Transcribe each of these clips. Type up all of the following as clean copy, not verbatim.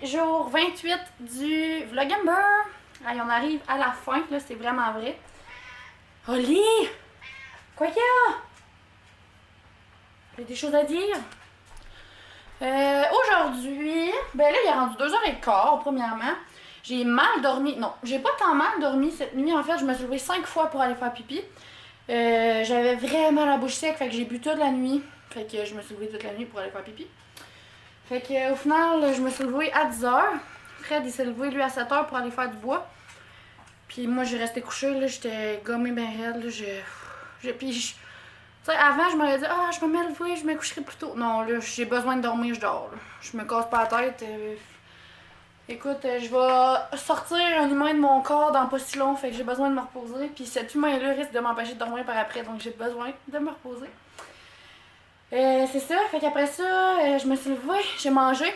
jour 28 du Vlogember. Allez, on arrive à la fin, là, c'est vraiment vrai. Oli! Quoi qu'il y a? J'ai des choses à dire. Aujourd'hui, ben là, il est rendu 2h15, premièrement. J'ai mal dormi. Non, j'ai pas tant mal dormi cette nuit. En fait, je me suis levée 5 fois pour aller faire pipi. J'avais vraiment la bouche sec, fait que j'ai bu toute la nuit. Fait que je me suis levée toute la nuit pour aller faire pipi. Fait que au final, je me suis levée à 10h. Fred, il s'est levé, lui, à 7h pour aller faire du bois. Puis moi, j'ai resté couchée, là, j'étais gommée ben raide, là, puis, tu sais, avant, je m'aurais dit, ah, je me mets lever, je me coucherai plus tôt. Non, là, j'ai besoin de dormir, je dors, là. Je me casse pas la tête. Écoute, je vais sortir un humain de mon corps dans pas si long, fait que j'ai besoin de me reposer. Puis cet humain-là risque de m'empêcher de dormir par après, donc j'ai besoin de me reposer. C'est ça, fait qu'après ça, je me suis levée, j'ai mangé.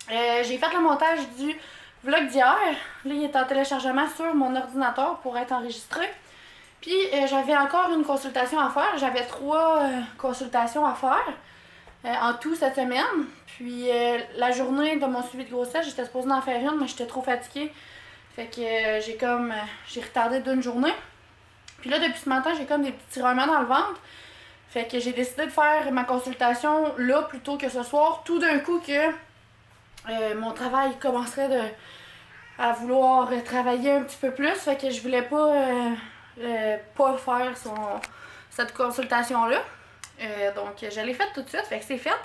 J'ai fait le montage du vlog d'hier. Là, il est en téléchargement sur mon ordinateur pour être enregistré. Puis, j'avais encore une consultation à faire. J'avais 3 consultations à faire en tout cette semaine. Puis, la journée de mon suivi de grossesse, j'étais supposée en faire une, mais j'étais trop fatiguée. Fait que j'ai retardé d'une journée. Puis là, depuis ce matin, j'ai comme des petits tiraillements dans le ventre. Fait que j'ai décidé de faire ma consultation là plutôt que ce soir. Tout d'un coup que mon travail commencerait à vouloir travailler un petit peu plus. Fait que je voulais pas faire cette consultation-là. Donc je l'ai faite tout de suite, fait que c'est fait.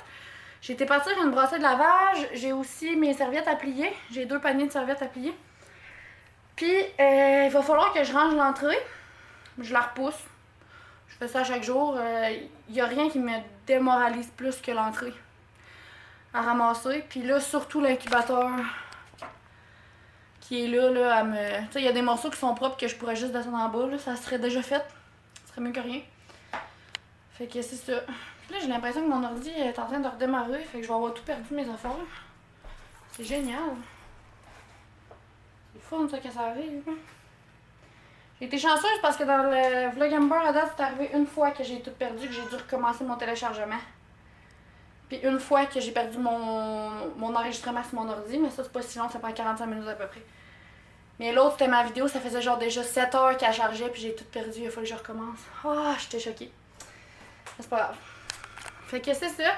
J'ai été partir une brossée de lavage. J'ai aussi mes serviettes à plier. J'ai 2 paniers de serviettes à plier. Puis il va falloir que je range l'entrée. Je la repousse. Je fais ça chaque jour. Il n'y a rien qui me démoralise plus que l'entrée à ramasser. Puis là, surtout l'incubateur qui est là à me... Tu sais, il y a des morceaux qui sont propres que je pourrais juste descendre en bas. Là, ça serait déjà fait. Ça serait mieux que rien. Fait que c'est ça. Puis là, j'ai l'impression que mon ordi est en train de redémarrer. Fait que je vais avoir tout perdu mes affaires. C'est génial. C'est fun ça que ça arrive. J'ai été chanceuse parce que dans le Vlogember à date, c'est arrivé une fois que j'ai tout perdu, que j'ai dû recommencer mon téléchargement. Puis une fois que j'ai perdu mon enregistrement sur mon ordi, mais ça c'est pas si long, ça prend 45 minutes à peu près. Mais l'autre c'était ma vidéo, ça faisait genre déjà 7 heures qu'elle chargeait, puis j'ai tout perdu, il a fallu que je recommence. Ah, j'étais choquée. Mais c'est pas grave. Fait que c'est ça.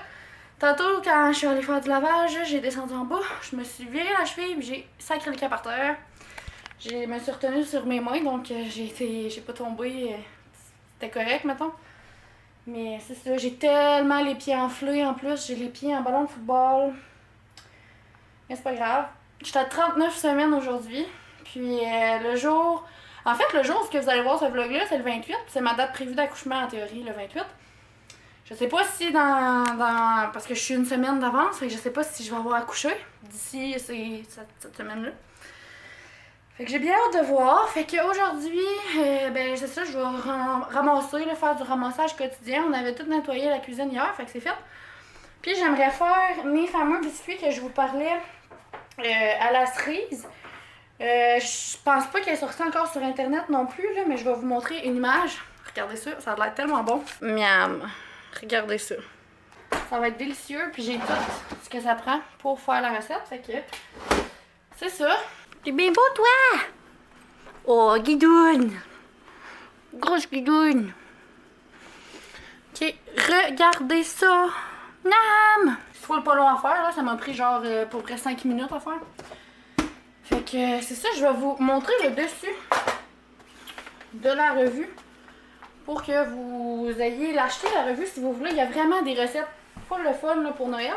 Tantôt, quand je suis allée faire du lavage, j'ai descendu en bas, je me suis viré la cheville, puis j'ai sacré le cap par terre. Je me suis retenue sur mes mains, donc j'ai pas tombé. C'était correct, mettons. Mais c'est ça, j'ai tellement les pieds enflés en plus. J'ai les pieds en ballon de football. Mais c'est pas grave. J'étais à 39 semaines aujourd'hui. Puis le jour... En fait, le jour où vous allez voir ce vlog-là, c'est le 28. C'est ma date prévue d'accouchement en théorie, le 28. Je sais pas si parce que je suis une semaine d'avance, fait que je sais pas si je vais avoir accouché d'ici cette semaine-là. Fait que j'ai bien hâte de voir. Fait qu'aujourd'hui, ben c'est ça, je vais ramasser, faire du ramassage quotidien. On avait tout nettoyé la cuisine hier, fait que c'est fait. Puis j'aimerais faire mes fameux biscuits que je vous parlais à la cerise. Je pense pas qu'elle est sortie encore sur internet non plus, là, mais je vais vous montrer une image. Regardez ça, ça a l'air tellement bon. Miam! Regardez ça. Ça va être délicieux, puis j'ai tout ce que ça prend pour faire la recette. Fait que c'est ça. T'es bien beau, toi! Oh, guidoune! Grosse guidoune! Ok, regardez ça! Nam! C'est pas long à faire, là. Ça m'a pris genre à peu près 5 minutes à faire. Fait que c'est ça, je vais vous montrer le dessus de la revue pour que vous ayez l'acheter la revue si vous voulez. Il y a vraiment des recettes full le fun là, pour Noël.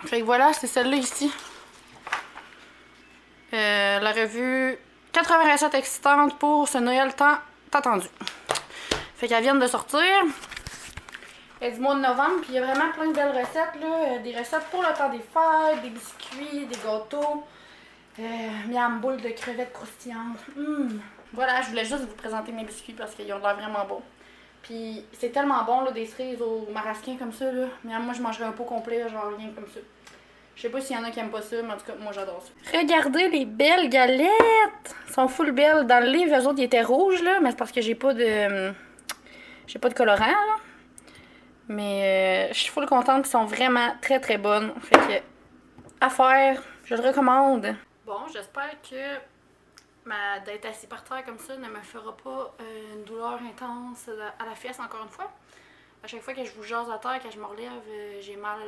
Fait que voilà, c'est celle-là ici. La revue 80 recettes excitantes pour ce Noël tant attendu. Fait qu'elles viennent de sortir. Elle est du mois de novembre, puis il y a vraiment plein de belles recettes là. Des recettes pour le temps des fêtes, des biscuits, des gâteaux. Miam, boule de crevettes croustillantes. Voilà, je voulais juste vous présenter mes biscuits parce qu'ils ont l'air vraiment bons. Puis c'est tellement bon là, des cerises au marasquin comme ça là. Miam, moi je mangerais un pot complet, genre rien comme ça. Je sais pas s'il y en a qui aiment pas ça, mais en tout cas, moi j'adore ça. Regardez les belles galettes! Elles sont full belles. Dans le livre, eux autres, ils étaient rouges, là, mais c'est parce que j'ai pas de colorant, là. Mais je suis full contente, qu'ils sont vraiment très très bonnes. Fait que à faire. Je le recommande. Bon, j'espère que d'être assis par terre comme ça ne me fera pas une douleur intense à la fesse encore une fois. À chaque fois que je vous jase à terre, quand je me relève, j'ai mal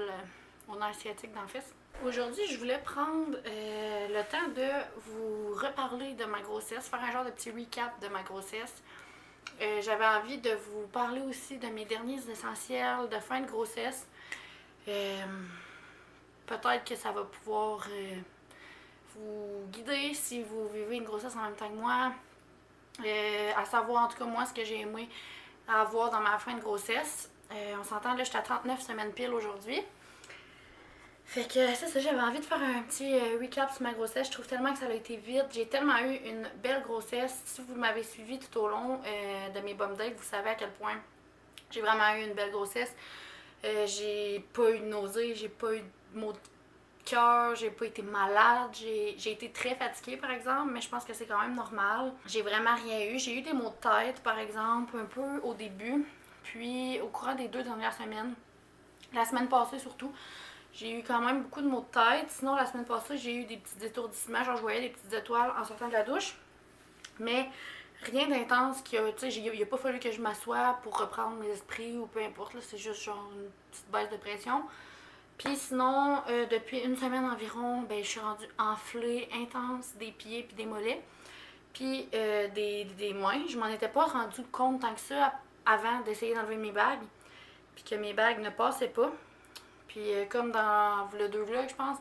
au nerf sciatique dans la fesse. Aujourd'hui, je voulais prendre le temps de vous reparler de ma grossesse, faire un genre de petit recap de ma grossesse. J'avais envie de vous parler aussi de mes derniers essentiels de fin de grossesse. Peut-être que ça va pouvoir vous guider si vous vivez une grossesse en même temps que moi. À savoir en tout cas moi ce que j'ai aimé avoir dans ma fin de grossesse. On s'entend là, j'étais à 39 semaines pile aujourd'hui. Fait que c'est ça, j'avais envie de faire un petit recap sur ma grossesse. Je trouve tellement que ça a été vite. J'ai tellement eu une belle grossesse. Si vous m'avez suivi tout au long de mes bum dates, vous savez à quel point j'ai vraiment eu une belle grossesse. J'ai pas eu de nausées, j'ai pas eu de maux de cœur, j'ai pas été malade, j'ai été très fatiguée par exemple, mais je pense que c'est quand même normal. J'ai vraiment rien eu. J'ai eu des maux de tête par exemple, un peu au début, puis au courant des 2 dernières semaines, la semaine passée surtout, j'ai eu quand même beaucoup de maux de tête. Sinon, la semaine passée, j'ai eu des petits étourdissements, genre je voyais des petites étoiles en sortant de la douche, mais rien d'intense qui a, tu sais, il a pas fallu que je m'assoie pour reprendre mes esprits ou peu importe, là, c'est juste genre une petite baisse de pression. Puis sinon, depuis une semaine environ, ben, je suis rendue enflée intense des pieds puis des mollets. Puis des mains. Je m'en étais pas rendu compte tant que ça avant d'essayer d'enlever mes bagues. Puis que mes bagues ne passaient pas. Puis comme dans le 2 vlogs, je pense,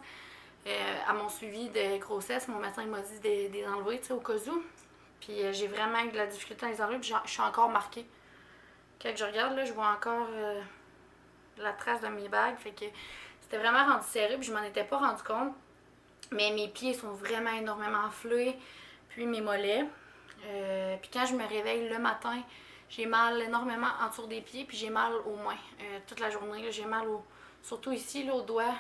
à mon suivi de grossesse, mon médecin m'a dit de les enlever, tu sais, au cas où. Puis j'ai vraiment eu de la difficulté à les enlever. Puis je suis encore marquée. Quand je regarde, là, je vois encore la trace de mes bagues. Fait que c'était vraiment rendu serré, puis je m'en étais pas rendu compte. Mais mes pieds sont vraiment énormément enflés, puis mes mollets. Puis quand je me réveille le matin, j'ai mal énormément en dessous des pieds, puis j'ai mal aux mains. Toute la journée, là, j'ai mal surtout ici, là, aux doigts,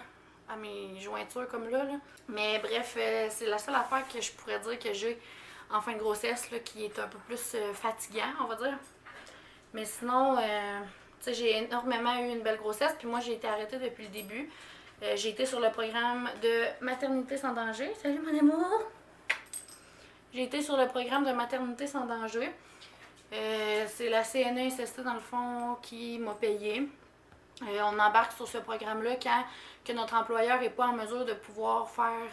à mes jointures comme là. Mais bref, c'est la seule affaire que je pourrais dire que j'ai en fin de grossesse là, qui est un peu plus fatigant, on va dire. Mais sinon, j'ai énormément eu une belle grossesse, puis moi j'ai été arrêtée depuis le début. J'ai été sur le programme de maternité sans danger. Salut mon amour! J'ai été sur le programme de maternité sans danger. C'est la CNESST dans le fond qui m'a payé. On embarque sur ce programme-là quand que notre employeur n'est pas en mesure de pouvoir faire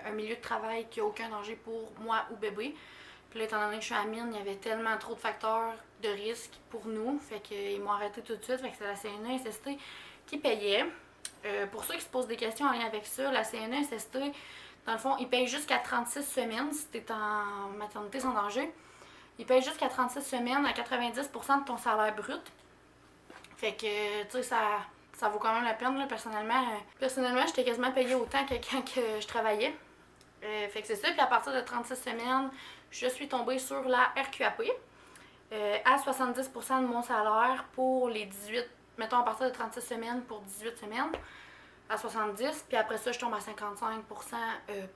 un milieu de travail qui n'a aucun danger pour moi ou bébé. Puis là, étant donné que je suis à mine, il y avait tellement trop de facteurs de risque pour nous. Fait qu'ils m'ont arrêté tout de suite. Fait que c'est la CNESST qui payait. Pour ceux qui se posent des questions en lien avec ça, la CNESST, dans le fond, ils payent jusqu'à 36 semaines si tu es en maternité sans danger. Ils payent jusqu'à 36 semaines à 90% de ton salaire brut. Fait que, tu sais, ça vaut quand même la peine, là, personnellement, j'étais quasiment payée autant que quand que je travaillais. Fait que c'est ça. Puis à partir de 36 semaines, je suis tombée sur la RQAP à 70% de mon salaire pour les 18, mettons à partir de 36 semaines pour 18 semaines, à 70, puis après ça, je tombe à 55%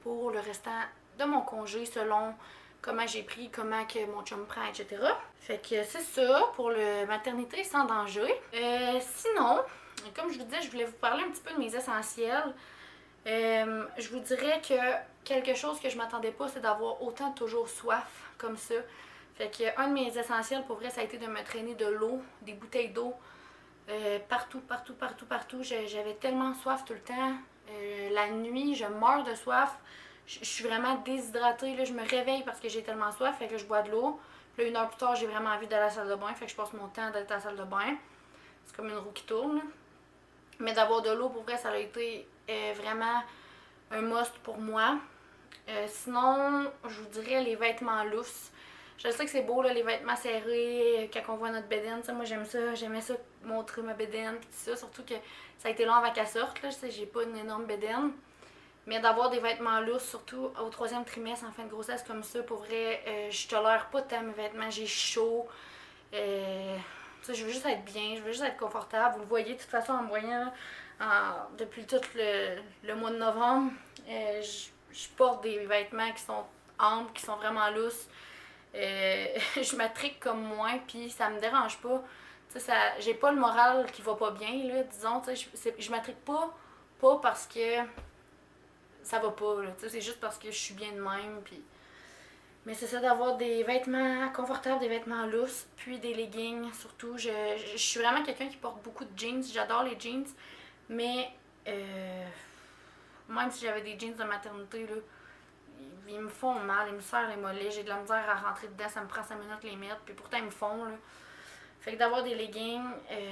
pour le restant de mon congé selon comment j'ai pris, comment que mon chum prend, etc. Fait que c'est ça pour le maternité sans danger. Sinon, comme je vous disais, je voulais vous parler un petit peu de mes essentiels. Je vous dirais que quelque chose que je m'attendais pas, c'est d'avoir autant toujours soif comme ça. Fait que un de mes essentiels pour vrai, ça a été de me traîner de l'eau, des bouteilles d'eau partout. J'avais tellement soif tout le temps. La nuit, je meurs de soif. Je suis vraiment déshydratée. Là. Je me réveille parce que j'ai tellement soif, fait que je bois de l'eau. Puis là, 1 heure plus tard, j'ai vraiment envie d'aller à la salle de bain, fait que je passe mon temps d'être à la salle de bain. C'est comme une roue qui tourne. Là. Mais d'avoir de l'eau, pour vrai, ça a été vraiment un must pour moi. Sinon, je vous dirais les vêtements lousses. Je sais que c'est beau, là, les vêtements serrés, quand on voit notre bédaine. Moi, j'aimais ça, montrer ma bédaine, pis tout ça. Surtout que ça a été long avant qu'elle sorte, là. J'ai pas une énorme bédaine. Mais d'avoir des vêtements lousses, surtout au 3e trimestre, en fin de grossesse, comme ça, pour vrai, je tolère pas tant mes vêtements. J'ai chaud. Je veux juste être bien, je veux juste être confortable. Vous le voyez, de toute façon, en me voyant depuis tout le mois de novembre, je porte des vêtements qui sont amples, qui sont vraiment lousses. Je m'attrique comme moi, puis ça me dérange pas. J'ai pas le moral qui va pas bien, là, disons. Je m'attrique pas parce que ça va pas, là. Tu sais, c'est juste parce que je suis bien de même, puis... Mais c'est ça, d'avoir des vêtements confortables, des vêtements lousses, puis des leggings surtout. Je suis vraiment quelqu'un qui porte beaucoup de jeans. J'adore les jeans, mais même si j'avais des jeans de maternité, là, ils me font mal, ils me serrent les mollets. J'ai de la misère à rentrer dedans, ça me prend 5 minutes les mettre, puis pourtant ils me font, là. Fait que d'avoir des leggings,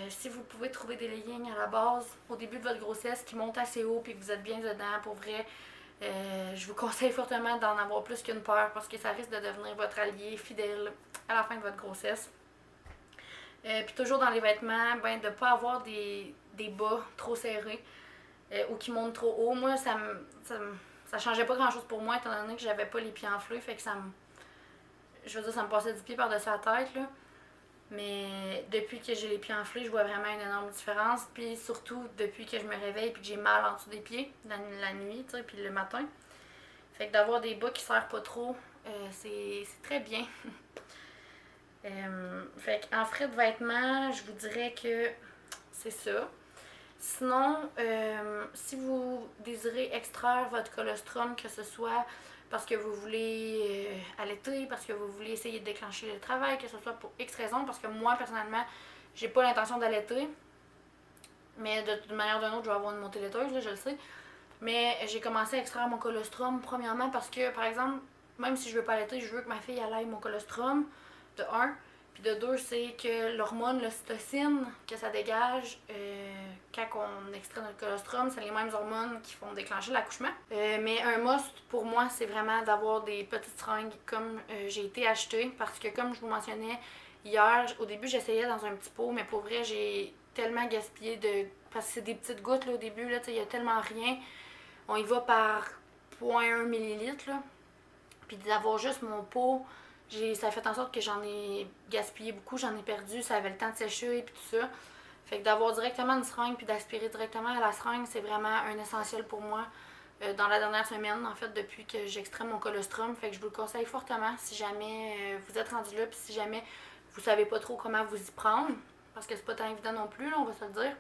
si vous pouvez trouver des leggings à la base, au début de votre grossesse, qui montent assez haut, puis que vous êtes bien dedans, pour vrai, je vous conseille fortement d'en avoir plus qu'une paire parce que ça risque de devenir votre allié fidèle à la fin de votre grossesse. Puis toujours dans les vêtements, ben, de ne pas avoir des bas trop serrés ou qui montent trop haut. Moi, ça changeait pas grand chose pour moi étant donné que j'avais pas les pieds enflés. Fait que je veux dire, ça me passait du pied par-dessus la tête, là. Mais depuis que j'ai les pieds enflés, je vois vraiment une énorme différence. Puis surtout, depuis que je me réveille et que j'ai mal en dessous des pieds, la nuit, tu sais, puis le matin. Fait que d'avoir des bas qui ne serrent pas trop, c'est très bien. Fait qu'en frais de vêtements, je vous dirais que c'est ça. Sinon, si vous désirez extraire votre colostrum, que ce soit parce que vous voulez allaiter, parce que vous voulez essayer de déclencher le travail, que ce soit pour X raisons, parce que moi, personnellement, j'ai pas l'intention d'allaiter, mais de toute manière d'une autre, je vais avoir une montée laiteuse, là, je le sais. Mais j'ai commencé à extraire mon colostrum, premièrement parce que, par exemple, même si je veux pas allaiter, je veux que ma fille aille mon colostrum, de un. Puis de deux, c'est que l'hormone, l'ocytocine, que ça dégage quand on extrait notre colostrum, c'est les mêmes hormones qui font déclencher l'accouchement. Mais un must pour moi, c'est vraiment d'avoir des petites seringues comme j'ai été acheter parce que, comme je vous mentionnais hier, au début, j'essayais dans un petit pot, mais pour vrai, j'ai tellement gaspillé de. Parce que c'est des petites gouttes là, au début, là, il y a tellement rien. On y va par 0,1 millilitre, là. Puis d'avoir juste mon pot, ça a fait en sorte que j'en ai gaspillé beaucoup, j'en ai perdu, ça avait le temps de sécher et tout ça. Fait que d'avoir directement une seringue puis d'aspirer directement à la seringue, c'est vraiment un essentiel pour moi dans la dernière semaine, en fait, depuis que j'extrais mon colostrum. Fait que je vous le conseille fortement si jamais vous êtes rendu là puis si jamais vous savez pas trop comment vous y prendre. Parce que c'est pas tant évident non plus, là, on va se le dire.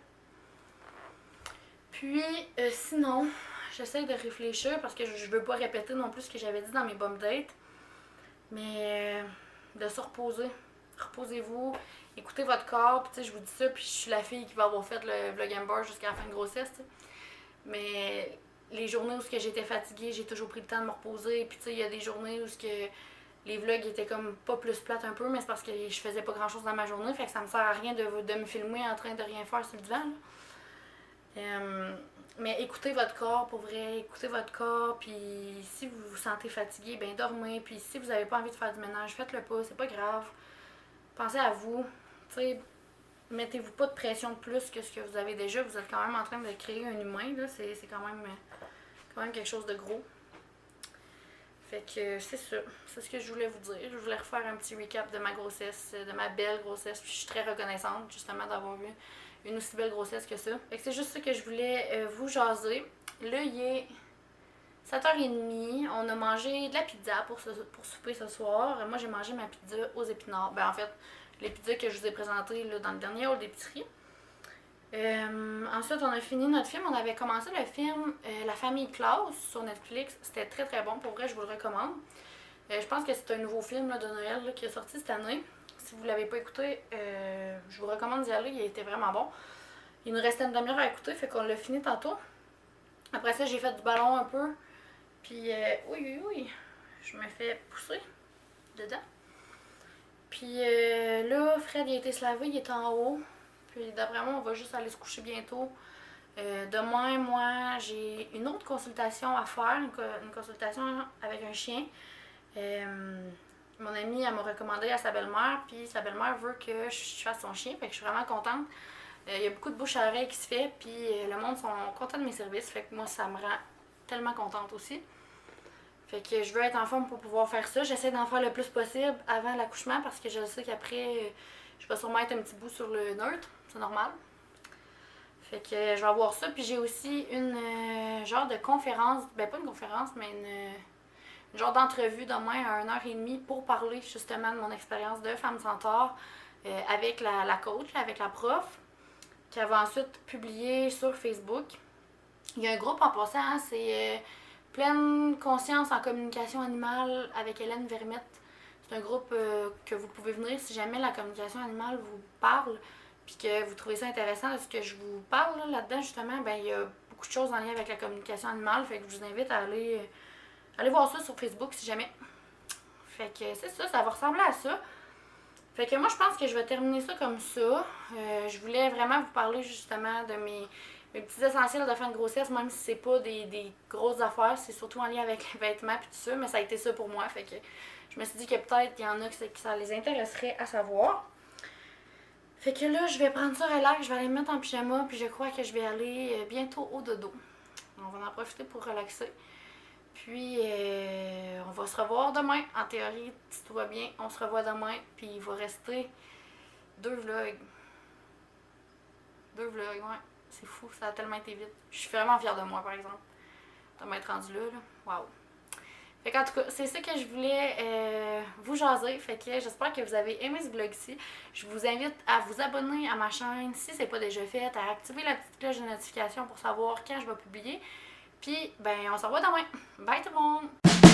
Puis, sinon, j'essaie de réfléchir parce que je veux pas répéter non plus ce que j'avais dit dans mes bum dates. Mais de se reposer. Reposez-vous, écoutez votre corps. Puis, tu sais, je vous dis ça, puis je suis la fille qui va avoir fait le Vlogember jusqu'à la fin de grossesse. T'sais. Mais les journées où j'étais fatiguée, j'ai toujours pris le temps de me reposer. Puis, tu sais, il y a des journées où les vlogs étaient comme pas plus plates un peu, mais c'est parce que je faisais pas grand chose dans ma journée. Fait que ça me sert à rien de me filmer en train de rien faire sur le divan. Mais écoutez votre corps, pour vrai, écoutez votre corps, puis si vous vous sentez fatigué, ben dormez, puis si vous n'avez pas envie de faire du ménage, faites-le pas, c'est pas grave. Pensez à vous, tu sais, mettez-vous pas de pression de plus que ce que vous avez déjà, vous êtes quand même en train de créer un humain, là, c'est quand même quelque chose de gros. Fait que c'est ça, c'est ce que je voulais vous dire. Je voulais refaire un petit recap de ma grossesse, de ma belle grossesse, puis je suis très reconnaissante justement d'avoir eu une aussi belle grossesse que ça. Fait que c'est juste ça que je voulais vous jaser. Là, il est 7h30. On a mangé de la pizza pour souper ce soir. Moi, j'ai mangé ma pizza aux épinards. Ben, en fait, les pizzas que je vous ai présentées là, dans le dernier hall d'épicerie. Ensuite, on a fini notre film. On avait commencé le film La famille Klaus sur Netflix. C'était très très bon. Pour vrai, je vous le recommande. Je pense que c'est un nouveau film là, de Noël là, qui est sorti cette année. Si vous ne l'avez pas écouté, je vous recommande d'y aller. Il était vraiment bon. Il nous restait une demi-heure à écouter, fait qu'on l'a fini tantôt. Après ça, j'ai fait du ballon un peu. Puis, oui, je me fais pousser dedans. Puis là, Fred, il a été se laver, il est en haut. Puis d'après moi, on va juste aller se coucher bientôt. Demain, moi, j'ai une autre consultation à faire, une consultation avec un chien. Mon amie, elle m'a recommandé à sa belle-mère, puis sa belle-mère veut que je fasse son chien, fait que je suis vraiment contente. Il y a beaucoup de bouche à oreille qui se fait, puis le monde sont contents de mes services, fait que moi, ça me rend tellement contente aussi. Fait que je veux être en forme pour pouvoir faire ça. J'essaie d'en faire le plus possible avant l'accouchement parce que je sais qu'après, je vais sûrement être un petit bout sur le neutre, c'est normal. Fait que je vais avoir ça, puis j'ai aussi une genre de conférence, ben pas une conférence, mais une genre d'entrevue demain à 1h30 pour parler justement de mon expérience de femme centaure avec la coach, avec la prof, qui va ensuite publier sur Facebook. Il y a un groupe en passant, c'est Pleine conscience en communication animale avec Hélène Vermette. C'est un groupe que vous pouvez venir si jamais la communication animale vous parle puis que vous trouvez ça intéressant de ce que je vous parle là-dedans, justement, ben il y a beaucoup de choses en lien avec la communication animale. Fait que je vous invite à aller voir ça sur Facebook si jamais. Fait que c'est ça, ça va ressembler à ça. Fait que moi, je pense que je vais terminer ça comme ça. Je voulais vraiment vous parler justement de mes petits essentiels de fin de grossesse, même si c'est pas des grosses affaires, c'est surtout en lien avec les vêtements et tout ça, mais ça a été ça pour moi. Fait que je me suis dit que peut-être il y en a que ça les intéresserait à savoir. Fait que là, je vais prendre ça relax, je vais aller me mettre en pyjama, puis je crois que je vais aller bientôt au dodo. On va en profiter pour relaxer. Puis, on va se revoir demain. En théorie, si tout va bien, on se revoit demain. Puis, il va rester 2 vlogs. 2 vlogs, ouais. C'est fou, ça a tellement été vite. Je suis vraiment fière de moi, par exemple. De m'être rendue là. Waouh. Fait qu'en tout cas, c'est ça que je voulais vous jaser. Fait que j'espère que vous avez aimé ce vlog-ci. Je vous invite à vous abonner à ma chaîne si c'est pas déjà fait, à activer la petite cloche de notification pour savoir quand je vais publier. Puis, ben, on se revoit demain. Bye tout le monde!